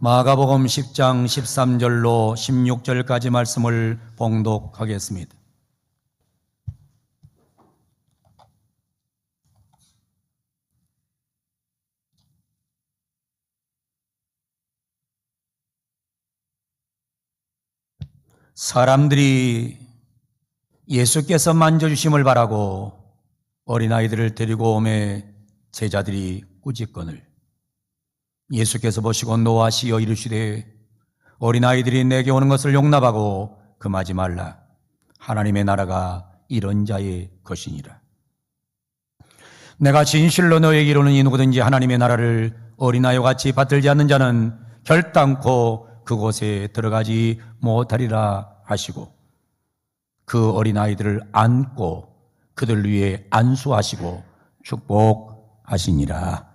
마가복음 10장 13절로 16절까지 말씀을 봉독하겠습니다. 사람들이 예수께서 만져주심을 바라고 어린아이들을 데리고 오매 제자들이 꾸짖거늘 예수께서 보시고 노하시어 이르시되 어린아이들이 내게 오는 것을 용납하고 금하지 말라. 하나님의 나라가 이런 자의 것이니라. 내가 진실로 너에게 이르노니 누구든지 하나님의 나라를 어린아이와 같이 받들지 않는 자는 결단코 그곳에 들어가지 못하리라 하시고 그 어린아이들을 안고 그들 위에 안수하시고 축복하시니라.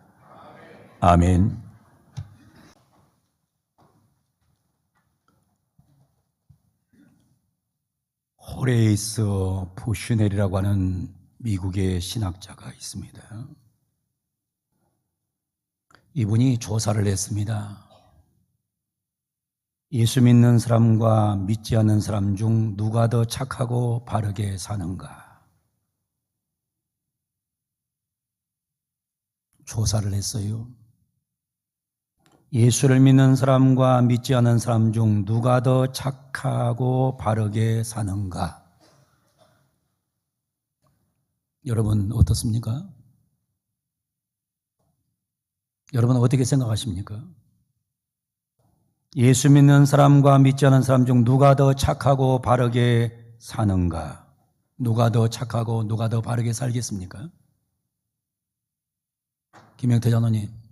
아멘. 호레이스 부슈넬이라고 하는 미국의 신학자가 있습니다. 이분이 조사를 했습니다. 예수 믿는 사람과 믿지 않는 사람 중 누가 더 착하고 바르게 사는가? 조사를 했어요. 예수를 믿는 사람과 믿지 않는 사람 중 누가 더 착하고 바르게 사는가? 여러분 어떻습니까? 여러분 어떻게 생각하십니까? 예수 믿는 사람과 믿지 않는 사람 중 누가 더 착하고 바르게 사는가? 누가 더 착하고 누가 더 바르게 살겠습니까? 김영태 장로님.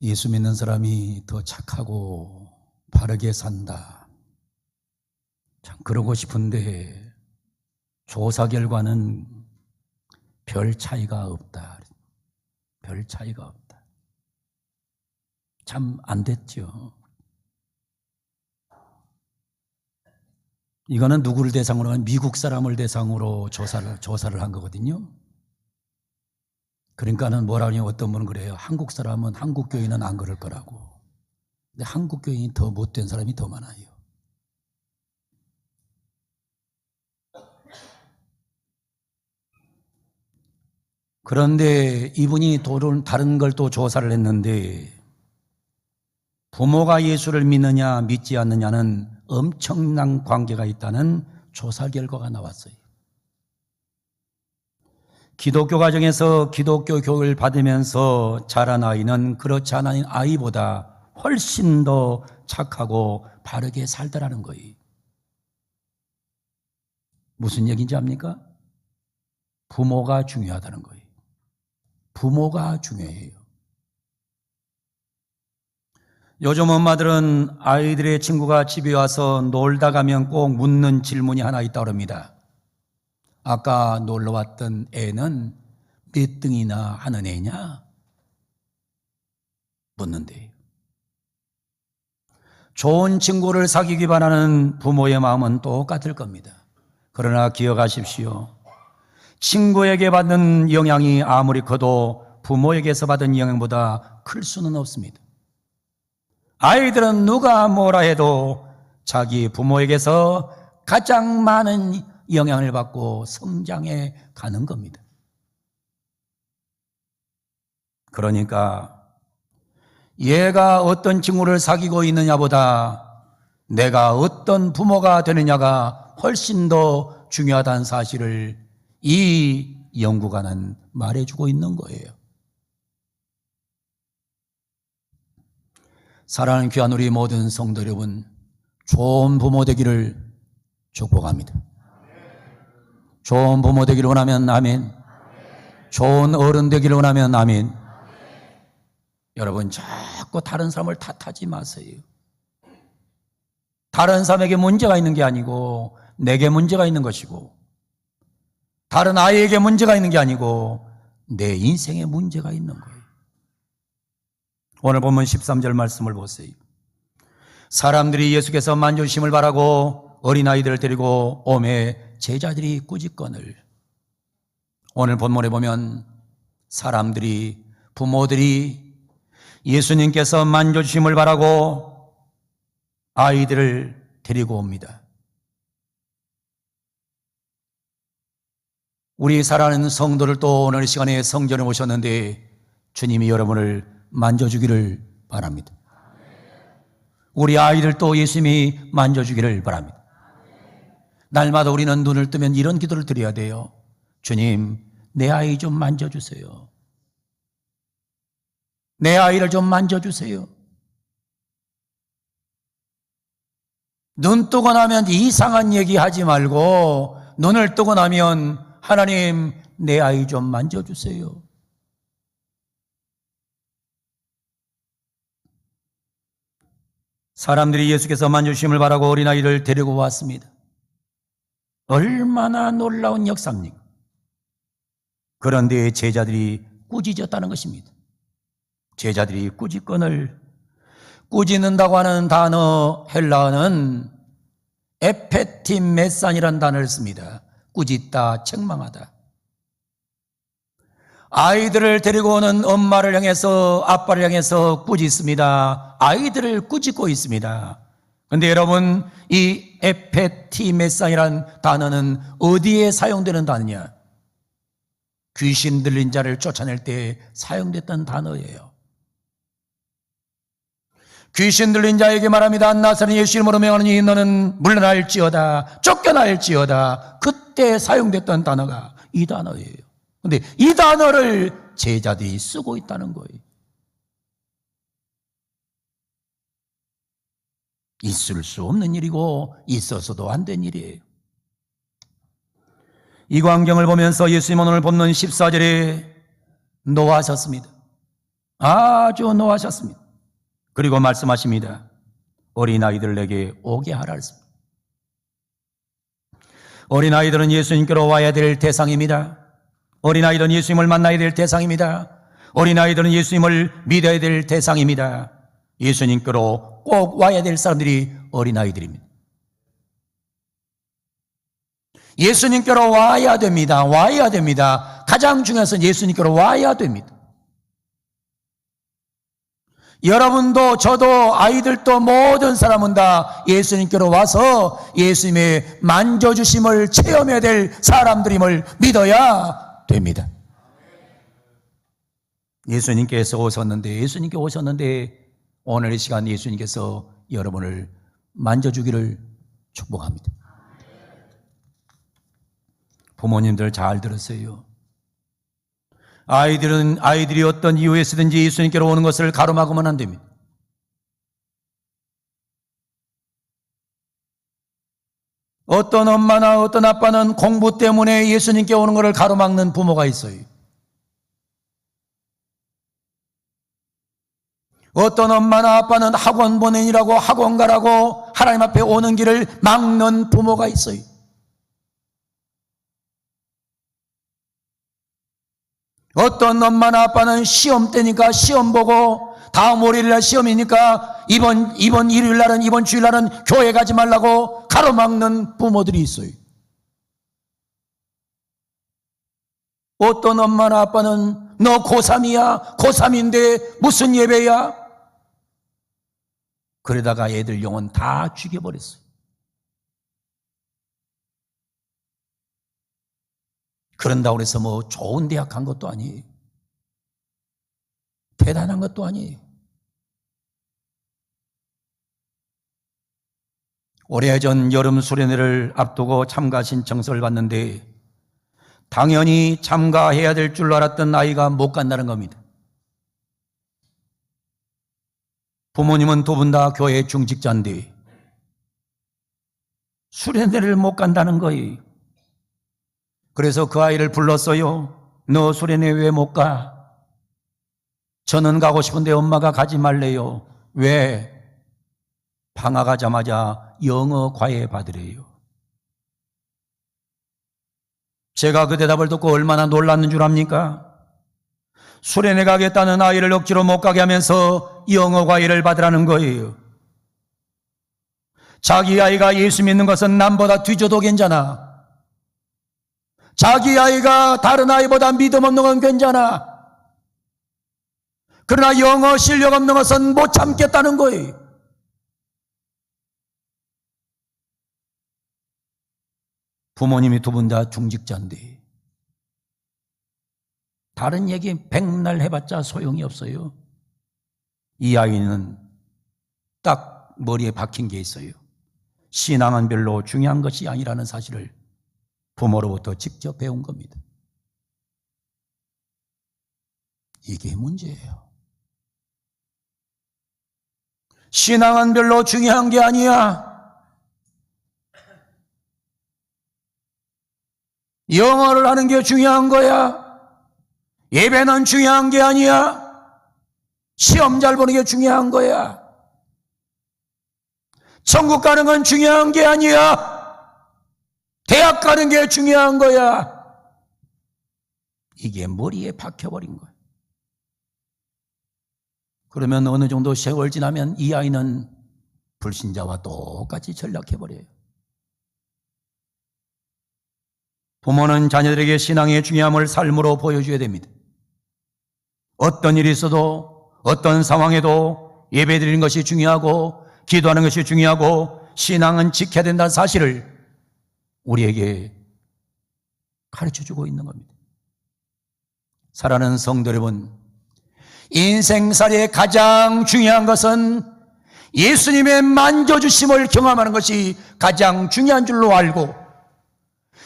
예수 믿는 사람이 더 착하고 바르게 산다. 참 그러고 싶은데 조사 결과는 별 차이가 없다. 별 차이가 없다. 참 안 됐죠. 이거는 누구를 대상으로 한 미국 사람을 대상으로 조사를 한 거거든요. 그러니까는 뭐라니 어떤 분은 그래요. 한국 사람은 한국 교인은 안 그럴 거라고. 근데 한국 교인이 더 못된 사람이 더 많아요. 그런데 이분이 다른 걸 또 조사를 했는데 부모가 예수를 믿느냐 믿지 않느냐는 엄청난 관계가 있다는 조사 결과가 나왔어요. 기독교 가정에서 기독교 교육을 받으면서 자란 아이는 그렇지 않은 아이보다 훨씬 더 착하고 바르게 살더라는 거예요. 무슨 얘기인지 압니까? 부모가 중요하다는 거예요. 부모가 중요해요. 요즘 엄마들은 아이들의 친구가 집에 와서 놀다 가면 꼭 묻는 질문이 하나 있다고 합니다. 아까 놀러 왔던 애는 몇 등이나 하는 애냐? 묻는데요. 좋은 친구를 사귀기 바라는 부모의 마음은 똑같을 겁니다. 그러나 기억하십시오. 친구에게 받는 영향이 아무리 커도 부모에게서 받은 영향보다 클 수는 없습니다. 아이들은 누가 뭐라 해도 자기 부모에게서 가장 많은 영향을 받고 성장해 가는 겁니다. 그러니까 얘가 어떤 친구를 사귀고 있느냐보다 내가 어떤 부모가 되느냐가 훨씬 더 중요하다는 사실을 이 연구가는 말해주고 있는 거예요. 사랑하는 귀한 우리 모든 성도 여러분, 좋은 부모 되기를 축복합니다. 좋은 부모 되기를 원하면 아멘. 좋은 어른 되기를 원하면 아멘. 여러분 자꾸 다른 사람을 탓하지 마세요. 다른 사람에게 문제가 있는 게 아니고 내게 문제가 있는 것이고 다른 아이에게 문제가 있는 게 아니고 내 인생에 문제가 있는 거예요. 오늘 본문 13절 말씀을 보세요. 사람들이 예수께서 만져주심을 바라고 어린아이들을 데리고 오매 제자들이 꾸짖거늘. 오늘 본문에 보면 사람들이, 부모들이 예수님께서 만져주심을 바라고 아이들을 데리고 옵니다. 우리 사랑하는 성도를 또 오늘 시간에 성전에 오셨는데 주님이 여러분을 만져주기를 바랍니다. 우리 아이들도 예수님이 만져주기를 바랍니다. 날마다 우리는 눈을 뜨면 이런 기도를 드려야 돼요. 주님, 내 아이 좀 만져주세요. 내 아이를 좀 만져주세요. 눈 뜨고 나면 이상한 얘기 하지 말고 눈을 뜨고 나면 하나님, 내 아이 좀 만져주세요. 사람들이 예수께서 만져주심을 바라고 어린아이를 데리고 왔습니다. 얼마나 놀라운 역사입니까? 그런데 제자들이 꾸짖었다는 것입니다. 제자들이 꾸짖건을, 꾸짖는다고 하는 단어 헬라어는 에페티메산이라는 단어를 씁니다. 꾸짖다, 책망하다. 아이들을 데리고 오는 엄마를 향해서, 아빠를 향해서 꾸짖습니다. 아이들을 꾸짖고 있습니다. 그런데 여러분, 이 에페티메산이라는 단어는 어디에 사용되는 단어냐? 귀신 들린 자를 쫓아낼 때 사용됐던 단어예요. 귀신 들린 자에게 말합니다. 나사렛 예수 이름으로 명하노니 너는 물러날지어다, 쫓겨날지어다. 그때 사용됐던 단어가 이 단어예요. 그런데 이 단어를 제자들이 쓰고 있다는 거예요. 있을 수 없는 일이고 있어서도 안 된 일이에요. 이 광경을 보면서 예수님은 오늘 본문 14절에 노하셨습니다. 아주 노하셨습니다. 그리고 말씀하십니다. 어린아이들 내게 오게 하라 했습니다. 어린아이들은 예수님께로 와야 될 대상입니다. 어린아이들은 예수님을 만나야 될 대상입니다. 어린아이들은 예수님을 믿어야 될 대상입니다. 예수님께로 꼭 와야 될 사람들이 어린아이들입니다. 예수님께로 와야 됩니다. 와야 됩니다. 가장 중요한 것은 예수님께로 와야 됩니다. 여러분도 저도 아이들도 모든 사람은 다 예수님께로 와서 예수님의 만져주심을 체험해야 될 사람들임을 믿어야 됩니다. 예수님께 오셨는데 오늘 이 시간 예수님께서 여러분을 만져주기를 축복합니다. 부모님들 잘 들으세요. 아이들이 어떤 이유에서든지 예수님께로 오는 것을 가로막으면 안 됩니다. 어떤 엄마나 어떤 아빠는 공부 때문에 예수님께 오는 것을 가로막는 부모가 있어요. 어떤 엄마나 아빠는 학원 보내니라고 학원 가라고 하나님 앞에 오는 길을 막는 부모가 있어요. 어떤 엄마나 아빠는 시험 때니까 시험 보고 다음 월요일날 시험이니까 이번 일요일날은 이번 주일날은 교회 가지 말라고 가로막는 부모들이 있어요. 어떤 엄마나 아빠는 너 고3이야, 고3인데 무슨 예배야? 그러다가 애들 영혼 다 죽여버렸어요. 그런다고 해서 뭐 좋은 대학 간 것도 아니에요. 대단한 것도 아니에요. 오래전 여름 수련회를 앞두고 참가 신청서를 받는데 당연히 참가해야 될 줄 알았던 아이가 못 간다는 겁니다. 부모님은 두 분 다 교회 중직자인데 수련회를 못 간다는 거예요. 그래서 그 아이를 불렀어요. 너 수련회 왜 못 가? 저는 가고 싶은데 엄마가 가지 말래요. 왜? 방학하자마자 영어 과외 받으래요. 제가 그 대답을 듣고 얼마나 놀랐는 줄 압니까? 수련회 가겠다는 아이를 억지로 못 가게 하면서 영어 과외를 받으라는 거예요. 자기 아이가 예수 믿는 것은 남보다 뒤져도 괜찮아. 자기 아이가 다른 아이보다 믿음 없는 건 괜찮아. 그러나 영어 실력 없는 것은 못 참겠다는 거예요. 부모님이 두 분 다 중직자인데 다른 얘기 백날 해봤자 소용이 없어요. 이 아이는 딱 머리에 박힌 게 있어요. 신앙은 별로 중요한 것이 아니라는 사실을 부모로부터 직접 배운 겁니다. 이게 문제예요. 신앙은 별로 중요한 게 아니야. 영어를 하는 게 중요한 거야. 예배는 중요한 게 아니야. 시험 잘 보는 게 중요한 거야. 천국 가는 건 중요한 게 아니야. 대학 가는 게 중요한 거야. 이게 머리에 박혀버린 거야. 그러면 어느 정도 세월 지나면 이 아이는 불신자와 똑같이 전락해버려요. 부모는 자녀들에게 신앙의 중요함을 삶으로 보여줘야 됩니다. 어떤 일이 있어도 어떤 상황에도 예배드리는 것이 중요하고 기도하는 것이 중요하고 신앙은 지켜야 된다는 사실을 우리에게 가르쳐주고 있는 겁니다. 사랑하는 성도 여러분, 인생살이의 가장 중요한 것은 예수님의 만져주심을 경험하는 것이 가장 중요한 줄로 알고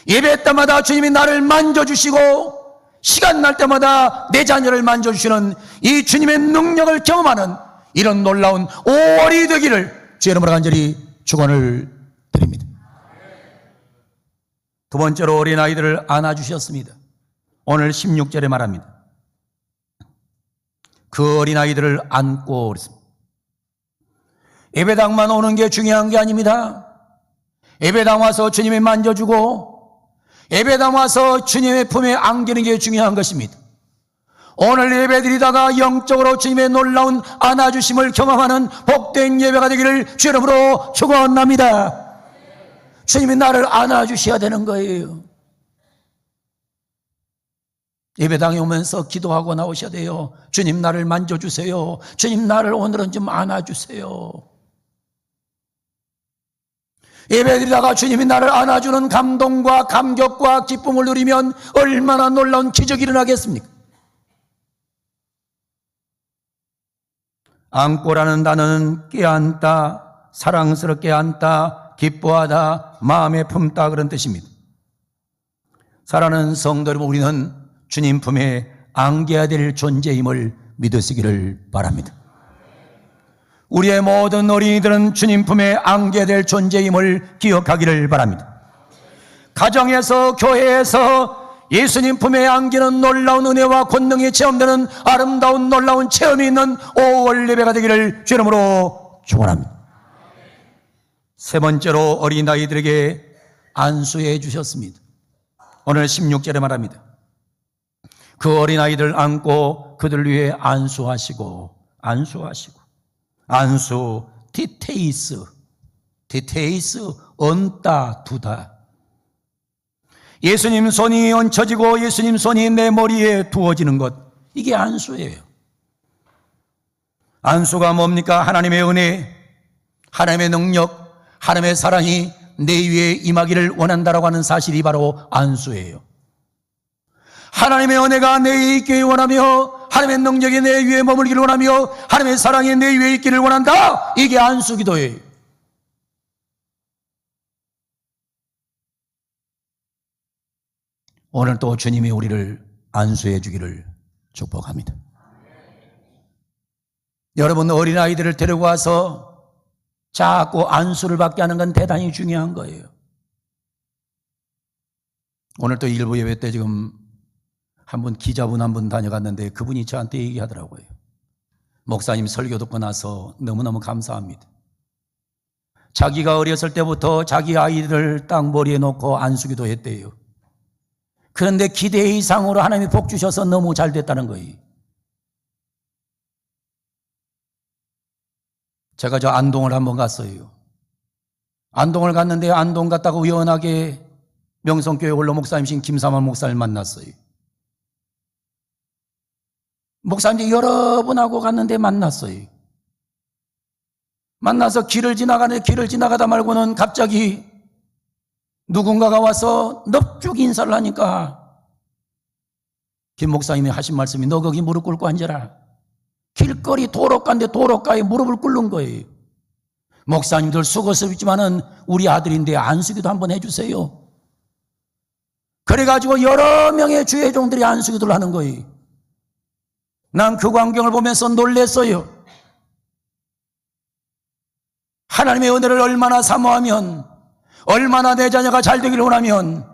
예배 때마다 주님이 나를 만져주시고 시간 날 때마다 내 자녀를 만져주시는 이 주님의 능력을 경험하는 이런 놀라운 5월이 되기를 주의 이름으로 간절히 축원을 드립니다. 두 번째로 어린아이들을 안아주셨습니다. 오늘 16절에 말합니다. 그 어린아이들을 안고 그랬습니다. 예배당만 오는 게 중요한 게 아닙니다. 예배당 와서 주님이 만져주고 예배당 와서 주님의 품에 안기는 게 중요한 것입니다. 오늘 예배드리다가 영적으로 주님의 놀라운 안아주심을 경험하는 복된 예배가 되기를 주의 이름으로 축원합니다. 주님이 나를 안아주셔야 되는 거예요. 예배당에 오면서 기도하고 나오셔야 돼요. 주님 나를 만져주세요. 주님 나를 오늘은 좀 안아주세요. 예배드리다가 주님이 나를 안아주는 감동과 감격과 기쁨을 누리면 얼마나 놀라운 기적이 일어나겠습니까? 안고라는 단어는 껴안다, 사랑스럽게 안다, 기뻐하다, 마음에 품다 그런 뜻입니다. 사랑하는 성도 여러분, 우리는 주님 품에 안겨야 될 존재임을 믿으시기를 바랍니다. 우리의 모든 어린이들은 주님 품에 안겨야 될 존재임을 기억하기를 바랍니다. 가정에서 교회에서 예수님 품에 안기는 놀라운 은혜와 권능이 체험되는 아름다운 놀라운 체험이 있는 5월 예배가 되기를 주의 이름으로 축원합니다. 세 번째로 어린아이들에게 안수해 주셨습니다. 오늘 16절에 말합니다. 그 어린아이들 안고 그들 위해 안수, 디테이스, 얹다, 두다. 예수님 손이 얹혀지고 예수님 손이 내 머리에 두어지는 것, 이게 안수예요. 안수가 뭡니까? 하나님의 은혜, 하나님의 능력, 하나님의 사랑이 내 위에 임하기를 원한다라고 하는 사실이 바로 안수예요. 하나님의 은혜가 내 위에 있기를 원하며 하나님의 능력이 내 위에 머물기를 원하며 하나님의 사랑이 내 위에 있기를 원한다. 이게 안수기도예요. 오늘 또 주님이 우리를 안수해 주기를 축복합니다. 여러분, 어린아이들을 데리고 와서 자꾸 안수를 받게 하는 건 대단히 중요한 거예요. 오늘 또 일부 예배 때 지금 한 분 기자분 한 분 다녀갔는데 그분이 저한테 얘기하더라고요. 목사님 설교 듣고 나서 너무너무 감사합니다. 자기가 어렸을 때부터 자기 아이들을 딱 머리에 놓고 안수기도 했대요. 그런데 기대 이상으로 하나님이 복 주셔서 너무 잘 됐다는 거예요. 제가 저 안동을 한번 갔어요. 안동을 갔는데 안동 갔다가 우연하게 명성교회 원로 목사님이신 김삼환 목사님을 만났어요. 목사님 여러 분하고 갔는데 만났어요. 만나서 길을 지나가다 말고는 갑자기 누군가가 와서 넙죽 인사를 하니까 김 목사님이 하신 말씀이 너 거기 무릎 꿇고 앉아라. 길거리 도로가인데 도로가에 무릎을 꿇는 거예요. 목사님들 수고스럽지만은 우리 아들인데 안수기도 한번 해주세요. 그래가지고 여러 명의 주의 종들이 안수기도를 하는 거예요. 난 그 광경을 보면서 놀랬어요. 하나님의 은혜를 얼마나 사모하면, 얼마나 내 자녀가 잘 되기를 원하면,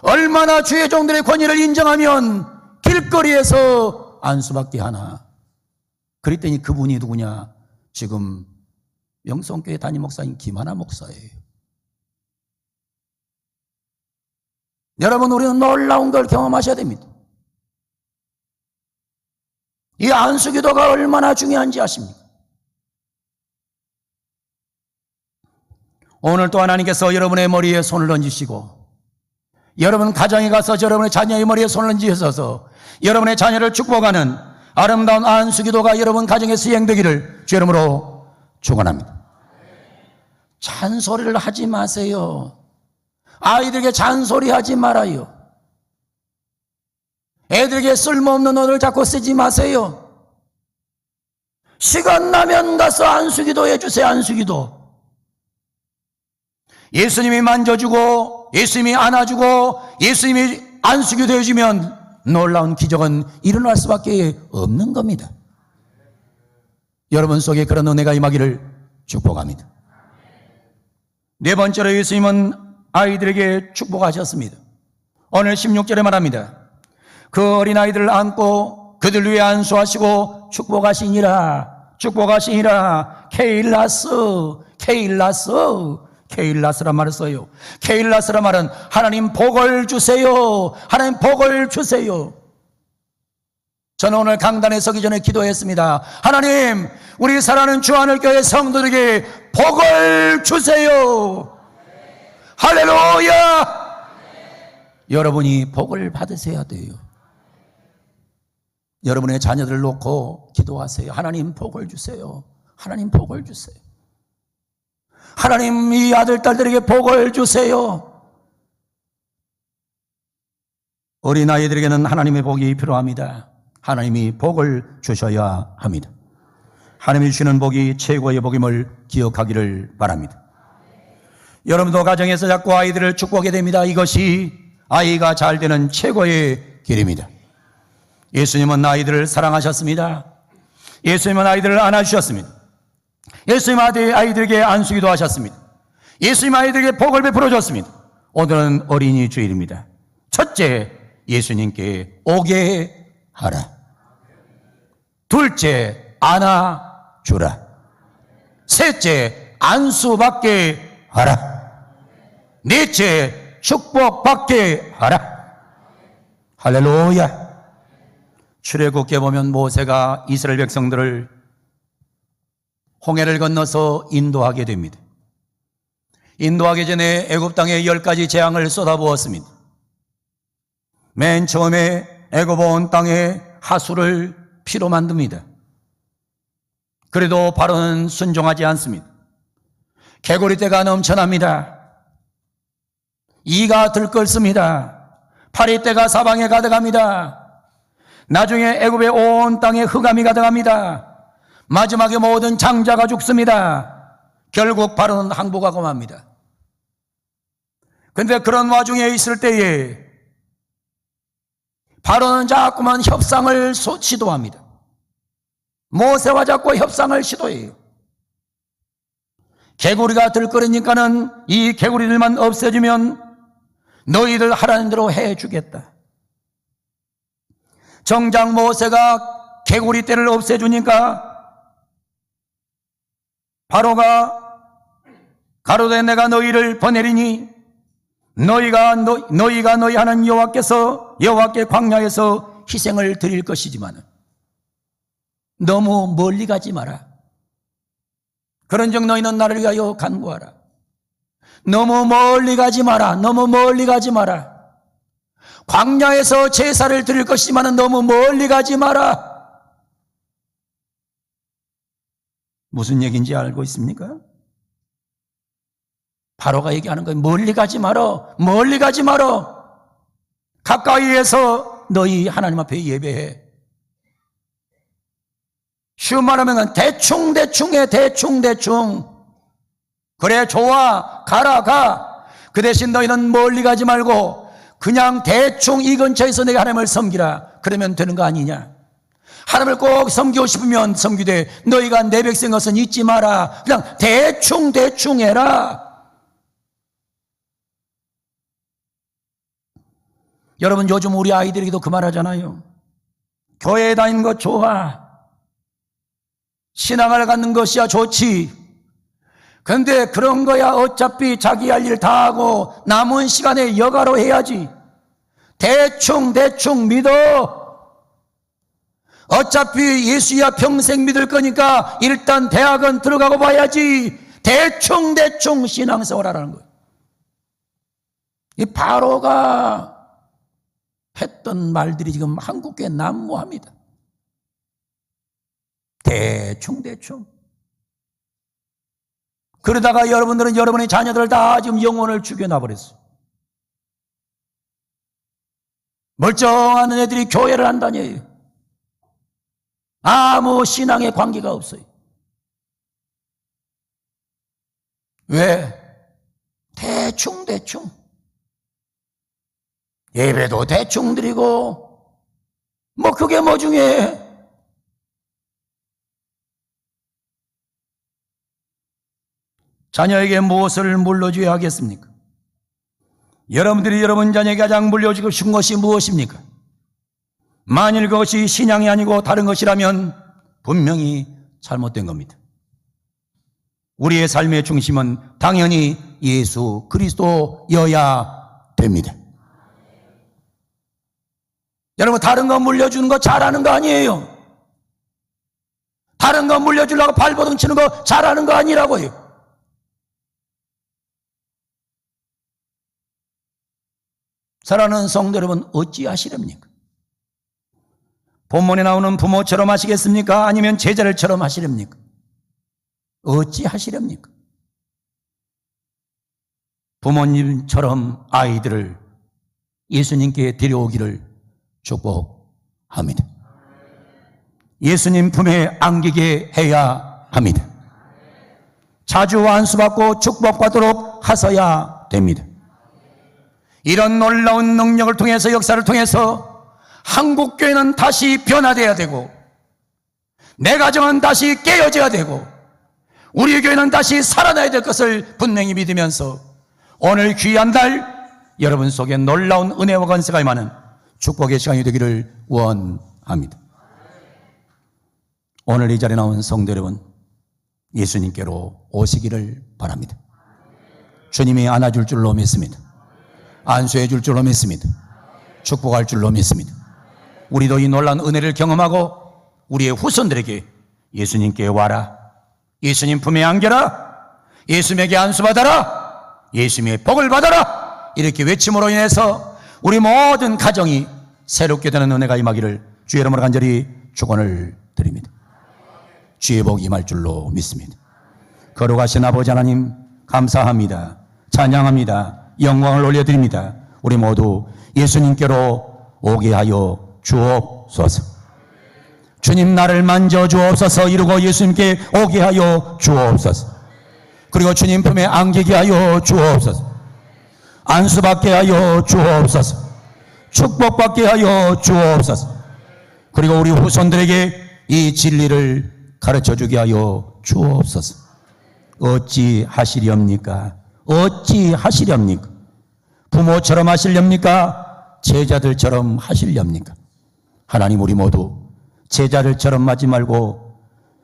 얼마나 주의 종들의 권위를 인정하면 길거리에서 안수받게 하나. 그랬더니 그분이 누구냐? 지금 명성교회 담임 목사인 김하나 목사예요. 여러분, 우리는 놀라운 걸 경험하셔야 됩니다. 이 안수기도가 얼마나 중요한지 아십니까? 오늘 또 하나님께서 여러분의 머리에 손을 얹으시고 여러분 가정에 가서 여러분의 자녀의 머리에 손을 얹으셔서 여러분의 자녀를 축복하는 아름다운 안수기도가 여러분 가정에 수행되기를 주 이름으로 축원합니다. 잔소리를 하지 마세요. 아이들에게 잔소리하지 말아요. 애들에게 쓸모없는 언어를 자꾸 쓰지 마세요. 시간 나면 가서 안수기도 해주세요. 안수기도. 예수님이 만져주고 예수님이 안아주고 예수님이 안수기도 해주면 놀라운 기적은 일어날 수밖에 없는 겁니다. 여러분 속에 그런 은혜가 임하기를 축복합니다. 네 번째로 예수님은 아이들에게 축복하셨습니다. 오늘 16절에 말합니다. 그 어린아이들을 안고 그들 위에 안수하시고 축복하시니라. 축복하시니라. 케일라스란 말을 써요. 케일라스란 말은 하나님 복을 주세요. 하나님 복을 주세요. 저는 오늘 강단에 서기 전에 기도했습니다. 하나님, 우리 사랑하는 주하늘교회 성도들에게 복을 주세요. 할렐루야. 여러분이 복을 받으셔야 돼요. 여러분의 자녀들을 놓고 기도하세요. 하나님 복을 주세요. 하나님 복을 주세요. 하나님 이 아들 딸들에게 복을 주세요. 어린아이들에게는 하나님의 복이 필요합니다. 하나님이 복을 주셔야 합니다. 하나님이 주시는 복이 최고의 복임을 기억하기를 바랍니다. 여러분도 가정에서 자꾸 아이들을 축복하게 됩니다. 이것이 아이가 잘 되는 최고의 길입니다. 예수님은 아이들을 사랑하셨습니다. 예수님은 아이들을 안아주셨습니다. 예수님 아이들에게 안수기도 하셨습니다. 예수님 아이들에게 복을 베풀어 줬습니다. 오늘은 어린이 주일입니다. 첫째, 예수님께 오게 하라. 둘째, 안아주라. 셋째, 안수받게 하라. 넷째, 축복받게 하라. 할렐루야. 출애굽기에 보면 모세가 이스라엘 백성들을 홍해를 건너서 인도하게 됩니다. 인도하기 전에 애굽 땅에 10가지 재앙을 쏟아부었습니다. 맨 처음에 애굽 온 땅에 하수를 피로 만듭니다. 그래도 바로는 순종하지 않습니다. 개구리떼가 넘쳐납니다. 이가 들끓습니다. 파리떼가 사방에 가득합니다. 나중에 애굽의 온 땅에 흑암이 가득합니다. 마지막에 모든 장자가 죽습니다. 결국 바로는 항복하고 맙니다. 그런데 그런 와중에 있을 때에 바로는 자꾸만 협상을 시도합니다. 모세와 자꾸 협상을 시도해요. 개구리가 들끓으니까는 이 개구리들만 없애주면 너희들 하라는 대로 해주겠다. 정작 모세가 개구리떼를 없애주니까 바로가 가로되 내가 너희를 보내리니 너희가 너희 하나님 여호와께 광야에서 희생을 드릴 것이지만 너무 멀리 가지 마라. 그런즉 너희는 나를 위하여 간구하라. 너무 멀리 가지 마라. 너무 멀리 가지 마라. 광야에서 제사를 드릴 것이지만 너무 멀리 가지 마라. 무슨 얘기인지 알고 있습니까? 바로가 얘기하는 거예요. 멀리 가지 마라. 멀리 가지 마라. 가까이에서 너희 하나님 앞에 예배해. 쉬운 말하면 대충 해. 대충. 그래 좋아. 가라 가. 그 대신 너희는 멀리 가지 말고 그냥 대충 이 근처에서 내가 하나님을 섬기라. 그러면 되는 거 아니냐. 하나님을 꼭 섬기고 싶으면 섬기되 너희가 내 백성 것은 잊지 마라. 그냥 대충 해라. 여러분 요즘 우리 아이들에게도 그 말 하잖아요. 교회에 다니는 거 좋아. 신앙을 갖는 것이야 좋지. 그런데 그런 거야 어차피 자기 할 일 다 하고 남은 시간에 여가로 해야지. 대충 믿어. 어차피 예수야 평생 믿을 거니까 일단 대학은 들어가고 봐야지. 대충 신앙생활 하라는 거예요. 이 바로가 했던 말들이 지금 한국교회에 난무합니다. 대충. 그러다가 여러분들은 여러분의 자녀들 다 지금 영혼을 죽여놔버렸어요. 멀쩡한 애들이 교회를 안 다녀요. 아무 신앙에 관계가 없어요. 왜? 대충. 예배도 대충 드리고 뭐 그게 뭐 중요해. 자녀에게 무엇을 물려줘야 하겠습니까? 여러분들이 여러분 자녀에게 가장 물려주고 싶은 것이 무엇입니까? 만일 그것이 신앙이 아니고 다른 것이라면 분명히 잘못된 겁니다. 우리의 삶의 중심은 당연히 예수 그리스도여야 됩니다. 여러분 다른 거 물려주는 거 잘하는 거 아니에요. 다른 거 물려주려고 발버둥 치는 거 잘하는 거 아니라고요. 사랑하는 성도 여러분 어찌하시렵니까? 본문에 나오는 부모처럼 하시겠습니까? 아니면 제자들처럼 하시렵니까? 어찌하시렵니까? 부모님처럼 아이들을 예수님께 데려오기를 축복합니다. 예수님 품에 안기게 해야 합니다. 자주 안수받고 축복받도록 하셔야 됩니다. 이런 놀라운 능력을 통해서 역사를 통해서 한국교회는 다시 변화되어야 되고 내 가정은 다시 깨어져야 되고 우리 교회는 다시 살아나야 될 것을 분명히 믿으면서 오늘 귀한 날 여러분 속에 놀라운 은혜와 권세가 임하는 축복의 시간이 되기를 원합니다. 오늘 이 자리에 나온 성도 여러분 예수님께로 오시기를 바랍니다. 주님이 안아줄 줄로 믿습니다. 안수해 줄 줄로 믿습니다. 축복할 줄로 믿습니다. 우리도 이 놀라운 은혜를 경험하고 우리의 후손들에게 예수님께 와라, 예수님 품에 안겨라, 예수님에게 안수받아라, 예수님의 복을 받아라 이렇게 외침으로 인해서 우리 모든 가정이 새롭게 되는 은혜가 임하기를 주의 이름으로 간절히 축원을 드립니다. 주의 복이 임할 줄로 믿습니다. 거룩하신 아버지 하나님 감사합니다. 찬양합니다. 영광을 올려드립니다. 우리 모두 예수님께로 오게 하여 주옵소서. 주님 나를 만져 주옵소서. 이루고 예수님께 오게 하여 주옵소서. 그리고 주님 품에 안기게 하여 주옵소서. 안수받게 하여 주옵소서. 축복받게 하여 주옵소서. 그리고 우리 후손들에게 이 진리를 가르쳐주게 하여 주옵소서. 어찌 하시렵니까? 어찌 하시렵니까? 부모처럼 하시렵니까? 제자들처럼 하시렵니까? 하나님 우리 모두 제자들처럼 하지 말고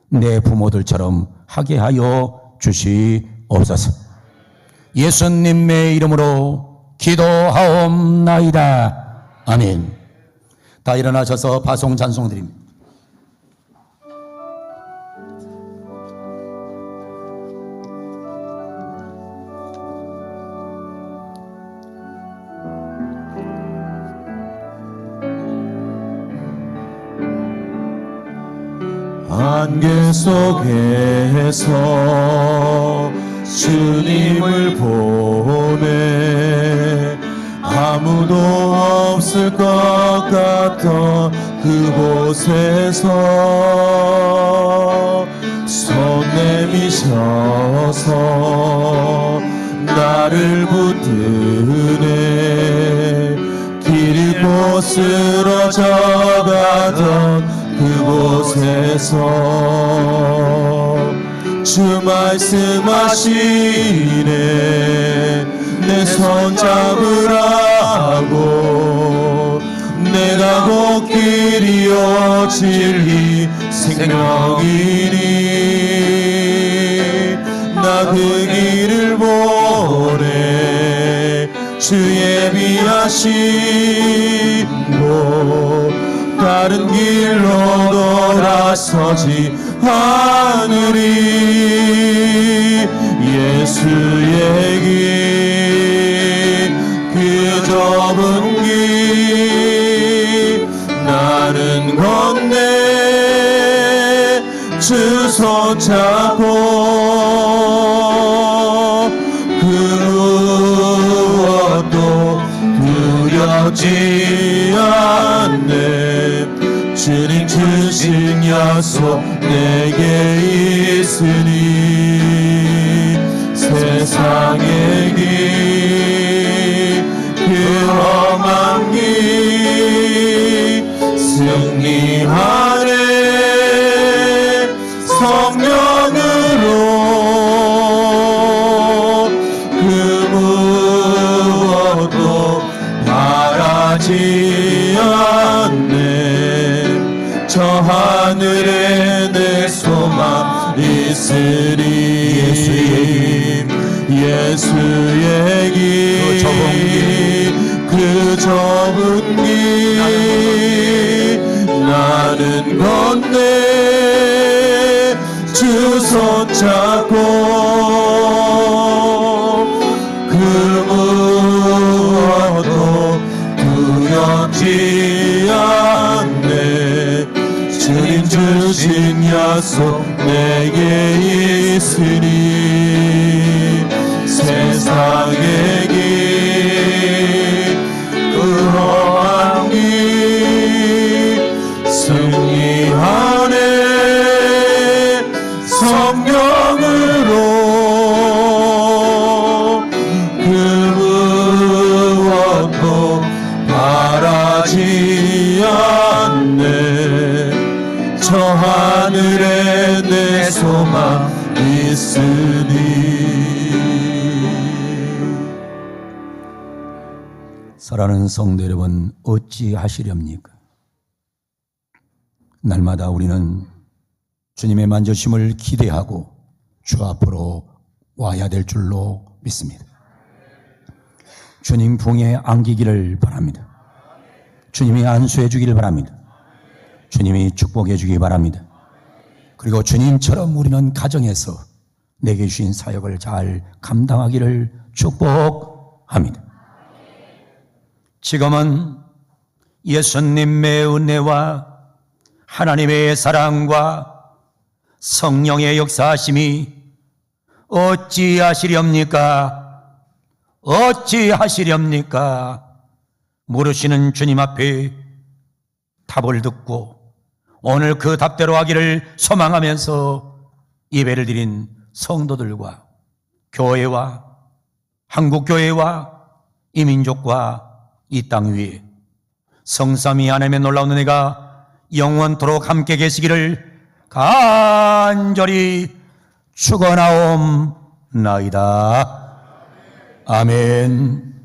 내 부모들처럼 하게 하여 주시옵소서. 예수님의 이름으로 기도하옵나이다. 아멘. 다 일어나셔서 파송 찬송 드립니다. 안개 속에서 주님을 보내 아무도 없을 것 같던 그곳에서 손 내미셔서 나를 붙드네 길 잃고 쓰러져 가던 그곳에서 주 말씀하시네 내 손 잡으라고 내가 곧 길이요 진리 생명이니 나 그 길을 보내 주 예비하시고 다른 길로 돌아서지 않으리 예수의 길 그 좁은 길 나는 건네 주 손잡고 그 무엇도 두렵지 않네 주님 주신 약속 내게 있으니 세상의 길그 험한 길 승리하네 성령으로 그 무엇도 바라지 않네 저 하늘에 내 소망 있으리 예수의 길 그 좁은 길 나는 건네 주 손잡고 그 무엇도 두렵지 않네 주님 주신 약속 내게 있으니 세상의 길그 험한 길 승리하네 성령으로 그 무엇도 바라지 않네 저 하늘에 내 소망 있으니 사랑하는 성도 여러분, 어찌하시렵니까? 날마다 우리는 주님의 만져심을 기대하고 주 앞으로 와야 될 줄로 믿습니다. 주님 풍에 안기기를 바랍니다. 주님이 안수해 주기를 바랍니다. 주님이 축복해 주기 바랍니다. 그리고 주님처럼 우리는 가정에서 내게 주신 사역을 잘 감당하기를 축복합니다. 지금은 예수님의 은혜와 하나님의 사랑과 성령의 역사하심이 어찌하시렵니까? 어찌하시렵니까? 물으시는 주님 앞에 답을 듣고 오늘 그 답대로 하기를 소망하면서 예배를 드린 성도들과 교회와 한국교회와 이 민족과 이 땅 위에 성삼위 하나님의 놀라운 은혜가 영원토록 함께 계시기를 간절히 축원하옵나이다. 아멘.